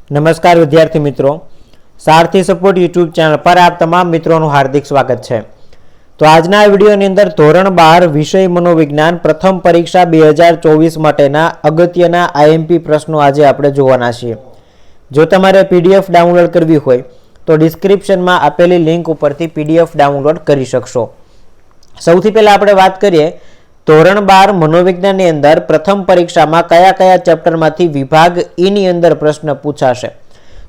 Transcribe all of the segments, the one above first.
नमस्कार विद्यार्थी मित्रों, सारथी सपोर्ट यूट्यूब चैनल पर आप तमाम मित्रों हार्दिक स्वागत है। तो आजना विडियोनी अंदर धोरण 12 विषय मनोविज्ञान प्रथम परीक्षा 2024 माटेना अगत्यना आईएमपी प्रश्नों आज आपणे जोवाना छीए। जो तमारे पीडीएफ डाउनलॉड करवी होय तो डिस्क्रिप्शन में आपेली लिंक उपरथी पीडीएफ डाउनलॉड करी शकशो। सौथी पहला आपणे वात करीए धोरण 12 मनोविज्ञान ની અંદર પ્રથમ પરીક્ષામાં કયા કયા ચેપ્ટરમાંથી વિભાગ ઈ ની અંદર પ્રશ્ન પૂછાશે।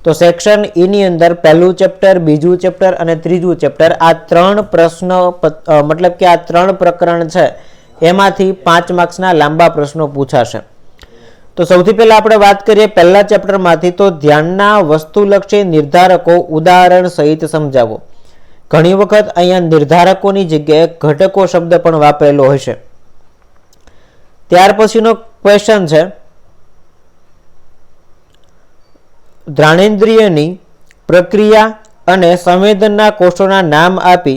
તો સેક્શન ઈ ની અંદર પહેલું ચેપ્ટર, બીજું ચેપ્ટર અને ત્રીજું ચેપ્ટર આ ત્રણ પ્રશ્ન મતલબ કે આ ત્રણ પ્રકરણ છે એમાંથી 5 માર્ક્સના લાંબા પ્રશ્નો પૂછાશે। તો સૌથી પહેલા આપણે વાત કરીએ પહેલા ચેપ્ટરમાંથી તો ધ્યાનના વસ્તુલક્ષી નિર્ધારકો ઉદાહરણ સહિત સમજાવો। ઘણી વખત અહીંયા નિર્ધારકોની જગ્યાએ ઘટકો શબ્દ પણ વાપરેલો હશે। ત્યાર પછીનો ક્વેશ્ચન છે જ્ઞાનેન્દ્રિયની પ્રક્રિયા અને સંવેદનના કોષોના નામ આપી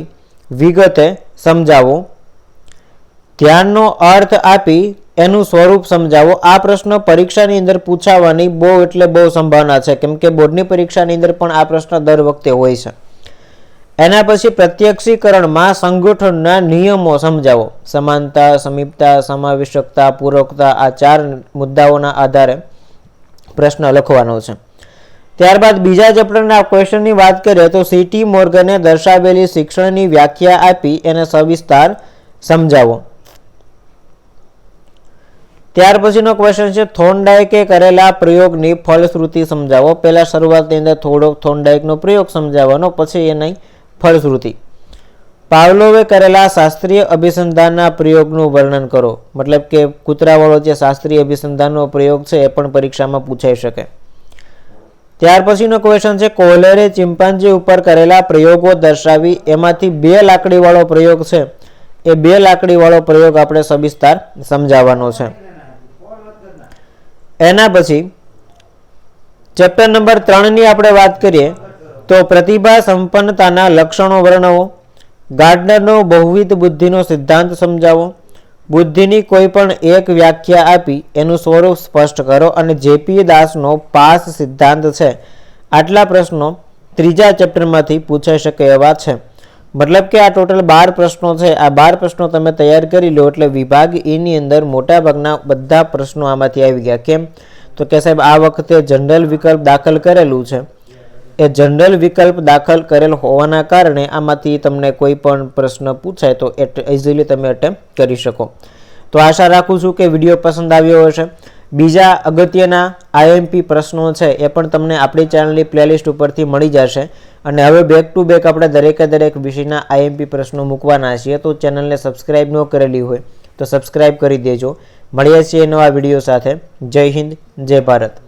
વિગતે સમજાવો। ધ્યાનનો અર્થ આપી એનું સ્વરૂપ સમજાવો। આ પ્રશ્ન પરીક્ષાની અંદર પૂછાવાની બહુ એટલે બહુ સંભાવના છે, કેમ કે બોર્ડની પરીક્ષાની અંદર પણ આ પ્રશ્ન દર વખતે હોય છે। एना पछी प्रत्यक्षीकरणमां संगठनना नियमों समजावो। समानता, समीपता, समावेशकता, पूरकता आ 4 मुद्दाओना आधारे प्रश्न लखवानो छे। त्यारबाद बीजा चेप्टरना क्वेश्चननी वात करीए तो सीटी मोर्गने दर्शावेली शिक्षणनी व्याख्या आपी एने सविस्तार समजावो। त्यार पछीनो क्वेश्चन छे थोर्नडाइके करेला प्रयोगनी फलश्रुति समजावो। पहेला शरूआतनी अंदर थोड़ो थोर्नडाइकनो प्रयोग समजाववानो, पछी एनी फलश्रुति। पावलोवे करेला शास्त्रीय अभिसंधानना प्रयोगનું वर्णन करो। मतलब के कूतरावाळो जे शास्त्रीय अभिसंधानનો प्रयोग છે એ પણ પરીક્ષામાં પૂછાઈ શકે। ત્યાર પછીનો ક્વેશ્ચન છે કોહલરે ચિમ્પાન્જી ઉપર કરેલા પ્રયોગો દર્શાવી એમાંથી 2 લાકડીવાળો પ્રયોગ છે એ 2 લાકડીવાળો પ્રયોગ આપણે સવિસ્તાર સમજાવવાનો છે। એના પછી ચેપ્ટર નંબર 3 ની આપણે વાત કરીએ तो प्रतिभा संपन्नताना लक्षणों वर्णवो। गार्डनरनो बहुविध बुद्धिनो सिद्धांत समजावो। बुद्धिनी कोईपण एक व्याख्या आपी एनु स्वरूप स्पष्ट करो। अने जेपी दासनो पास सिद्धांत छे। आटला प्रश्नों त्रीजा चेप्टरमांथी पूछाई शके एवा छे। मतलब के आ टोटल 12 प्रश्नों छे। आ 12 प्रश्नों तमे तैयार करी लो एटले विभाग ई नी अंदर मोटा भागना बधा प्रश्नों आमांथी आवी गया। केम तो के साहेब आ वखते जनरल विकल्प दाखल करेलुं छे। ए जनरल विकल्प दाखल करेल होवाना कारणे आमांथी तमने कोई पण प्रश्न पूछाय तो इजीली तमे अटेम्प्ट करी शको। तो आशा राखुं छुं के विडियो पसंद आव्यो हशे। बीजा अगत्यना आईएमपी प्रश्नों छे ए पण तमने आपणी चेनलनी प्लेलिस्ट उपरथी मळी जशे। अने हवे बेक टू बेक आपणे दरेके दरेक विषयना आईएमपी प्रश्नों मूकवाना छीए। तो चेनलने सब्सक्राइब न करेली होय तो सब्सक्राइब करी देजो। मळीए छीए नवा विडियो साथे। जय हिंद, जय भारत।